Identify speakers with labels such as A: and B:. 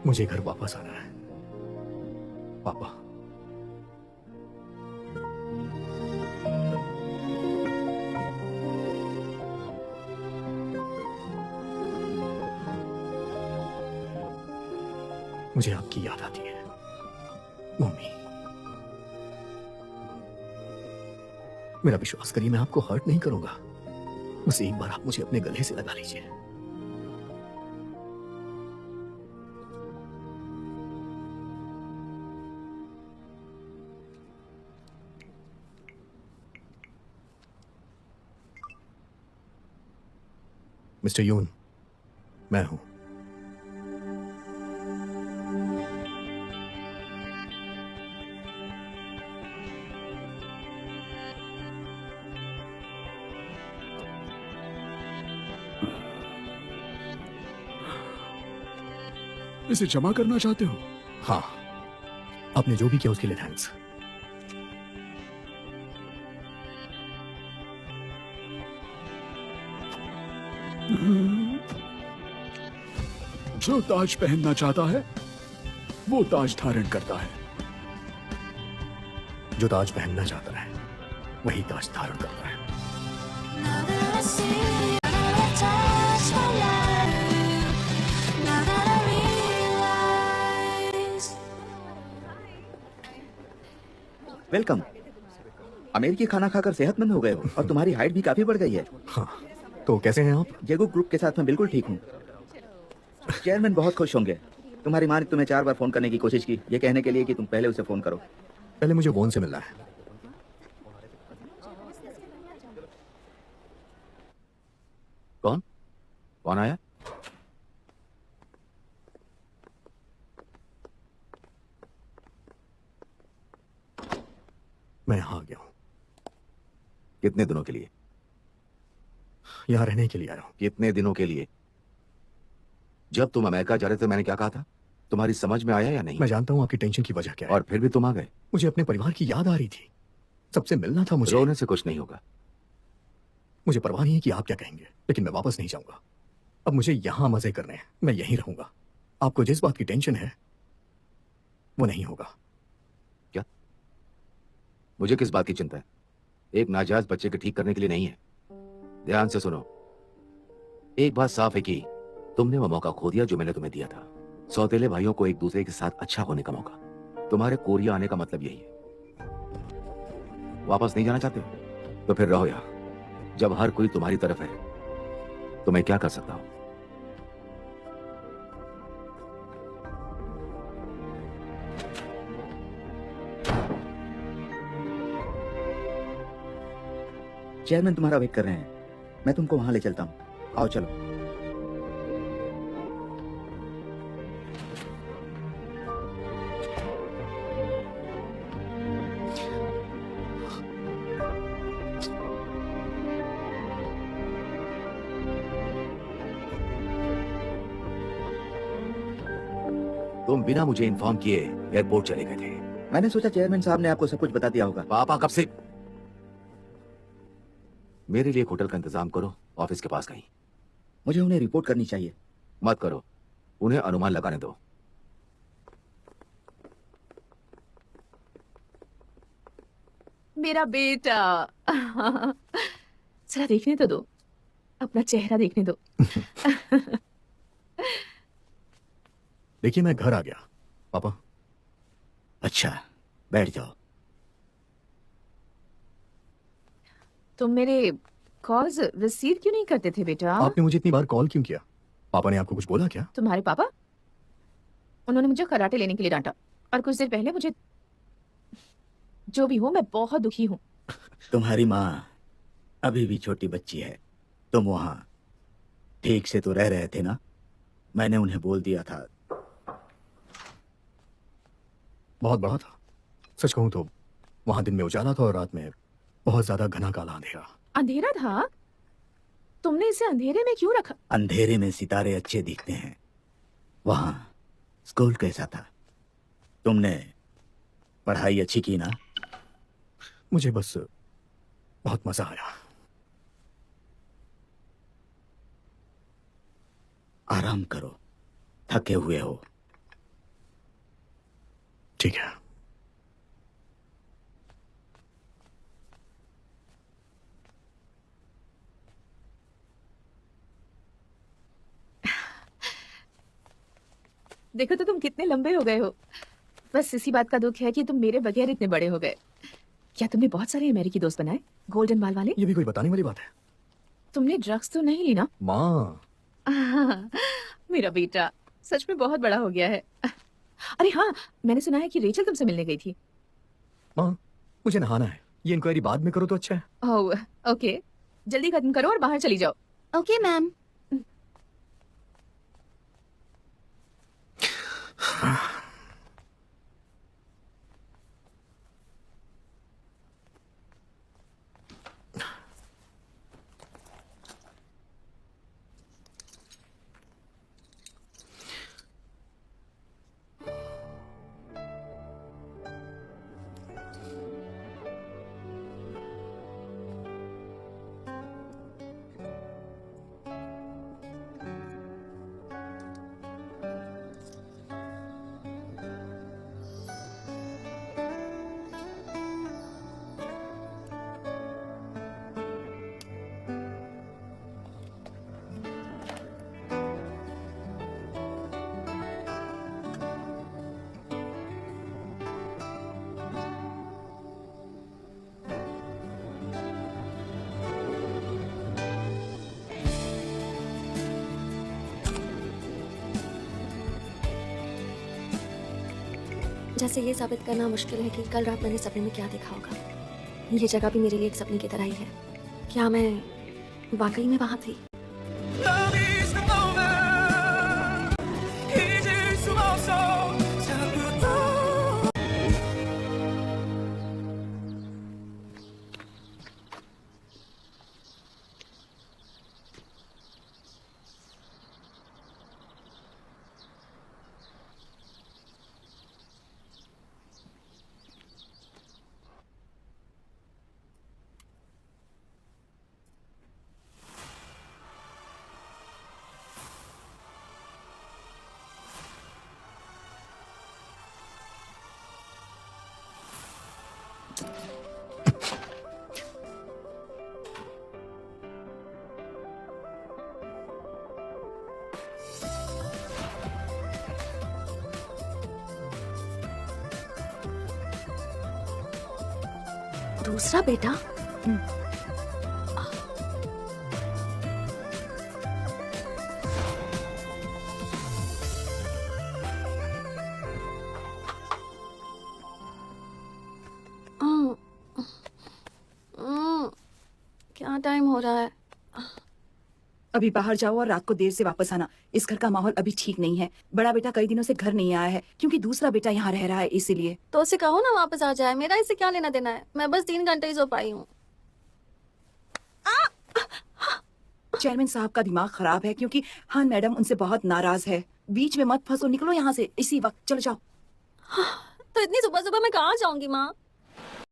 A: मुझे घर वापस आना है पापा। मुझे आपकी याद आती है मम्मी। मेरा विश्वास करिए, मैं आपको हर्ट नहीं करूंगा। बस एक बार आप मुझे अपने गले से लगा लीजिए। मिस्टर यून, मैं हूं।
B: इसे जमा करना चाहते हो?
A: हाँ, आपने जो भी किया उसके लिए थैंक्स।
B: जो ताज पहनना चाहता है वो ताज धारण करता है।
A: जो ताज पहनना चाहता है वही ताज धारण करता है।
C: वेलकम। अमेरिकी खाना खाकर सेहतमंद हो गए हो और तुम्हारी हाइट भी काफी बढ़ गई है।
A: हाँ, तो कैसे हैं आप?
C: जेगो ग्रुप के साथ मैं बिल्कुल ठीक हूँ। चेयरमैन बहुत खुश होंगे। तुम्हारी माँ ने तुम्हें 4 बार फोन करने की कोशिश की, ये कहने के लिए कि तुम पहले उसे फोन करो।
A: पहले मुझे वोन से मिलना है।
D: कौन कौन आया?
A: मैं यहाँ आ गया हूँ।
D: कितने दिनों के लिए?
A: यहाँ रहने के लिए आया हूँ।
D: कितने दिनों के लिए? जब तुम अमेरिका जा रहे थे मैंने क्या कहा था? तुम्हारी समझ में आया या नहीं?
A: मैं जानता हूँ आपकी टेंशन की वजह क्या है।
D: और फिर भी तुम आ गए।
A: मुझे अपने परिवार की याद आ रही थी, सबसे मिलना था मुझे।
D: रोने से कुछ नहीं होगा।
A: मुझे परवाह नहीं है कि आप क्या कहेंगे, लेकिन मैं वापस नहीं जाऊंगा। अब मुझे यहाँ मजे करने हैं, मैं यहीं रहूंगा। आपको जिस बात की टेंशन है वो नहीं होगा।
D: क्या? मुझे किस बात की चिंता है? एक नाजायज बच्चे के ठीक करने के लिए नहीं है। ध्यान से सुनो, एक बात साफ है कि तुमने वो मौका खो दिया जो मैंने तुम्हें दिया था। सौतेले भाइयों को एक दूसरे के साथ अच्छा होने का मौका। तुम्हारे कोरिया आने का मतलब यही है। वापस नहीं जाना चाहते हो तो फिर रहो यहाँ। जब हर कोई तुम्हारी तरफ है तो मैं क्या कर सकता हूं?
C: चेयरमैन तुम्हारा वेट कर रहे हैं, मैं तुमको वहां ले चलता हूँ। आओ चलो।
D: तुम बिना मुझे इन्फॉर्म किए एयरपोर्ट चले गए थे।
C: मैंने सोचा चेयरमैन साहब ने आपको सब कुछ बता दिया होगा।
D: पापा कब से? मेरे लिए एक होटल का इंतजाम करो, ऑफिस के पास कहीं।
C: मुझे उन्हें रिपोर्ट करनी चाहिए।
D: मत करो, उन्हें अनुमान लगाने दो।
E: मेरा बेटा जरा देखने तो दो, अपना चेहरा देखने दो।
A: देखिए मैं घर आ गया पापा।
C: अच्छा, बैठ जाओ।
E: तुम मेरे कॉल्स रिसीव क्यों नहीं करते थे बेटा?
A: आपने मुझे इतनी बार कॉल क्यों किया? पापा ने आपको कुछ बोला क्या?
E: तुम्हारे पापा? उन्होंने मुझे कराटे लेने के लिए डांटा और कुछ देर पहले मुझे। जो भी हो, मैं बहुत दुखी हूँ।
C: तुम्हारी माँ अभी भी छोटी बच्ची है। तुम वहां ठीक से तो रह रहे थे ना? मैंने उन्हें बोल दिया था।
A: बहुत बड़ा था। सच कहूं तो वहां दिन में उजाला था और रात में बहुत ज्यादा घना काला अंधेरा।
E: अंधेरा था? तुमने इसे अंधेरे में क्यों रखा?
C: अंधेरे में सितारे अच्छे दिखते हैं। वहां स्कूल कैसा था? तुमने पढ़ाई अच्छी की ना?
A: मुझे बस बहुत मजा आया।
C: आराम करो, थके हुए हो।
A: ठीक है।
E: देखो तो तुम कितने लंबे हो गए हो। बस इसी बात का दुख है कि तुम मेरे बगैर इतने बड़े हो गए। क्या तुमने बहुत सारे अमेरिकी दोस्त बनाए, गोल्डन बाल वाले?
A: ये भी कोई बताने वाली बात है?
E: तुमने ड्रग्स तो नहीं ली ना?
A: माँ,
E: मेरा बेटा सच में बहुत बड़ा हो गया है। अरे हाँ, मैंने सुना है कि रेचल तुमसे मिलने गई थी।
A: माँ मुझे नहाना है, ये इंक्वायरी बाद में करो तो अच्छा है।
E: ओह, ओके, जल्दी खत्म करो और बाहर चली जाओ।
F: Okay ma'am. जैसे ये साबित करना मुश्किल है कि कल रात मैंने सपने में क्या देखा होगा। ये जगह भी मेरे लिए एक सपने की तरह ही है। क्या मैं वाकई में वहां थी? दूसरा बेटा? क्या टाइम हो रहा है?
G: अभी बाहर जाओ और रात को देर से वापस आना। इस घर का माहौल अभी ठीक नहीं है। बड़ा बेटा कई दिनों से घर नहीं आया है क्योंकि दूसरा बेटा यहाँ रह रहा है, इसीलिए।
F: तो उसे कहो ना वापस आ जाए, मेरा इससे क्या लेना देना है। मैं बस 3 घंटे ही सो पाई हूँ।
G: चेयरमैन साहब का दिमाग खराब है क्योंकि हाँ मैडम उनसे बहुत नाराज है। बीच में मत फंसो, निकलो यहाँ से इसी वक्त, चलो जाओ।
F: तो इतनी सुबह सुबह मैं कहाँ जाऊंगी माँ?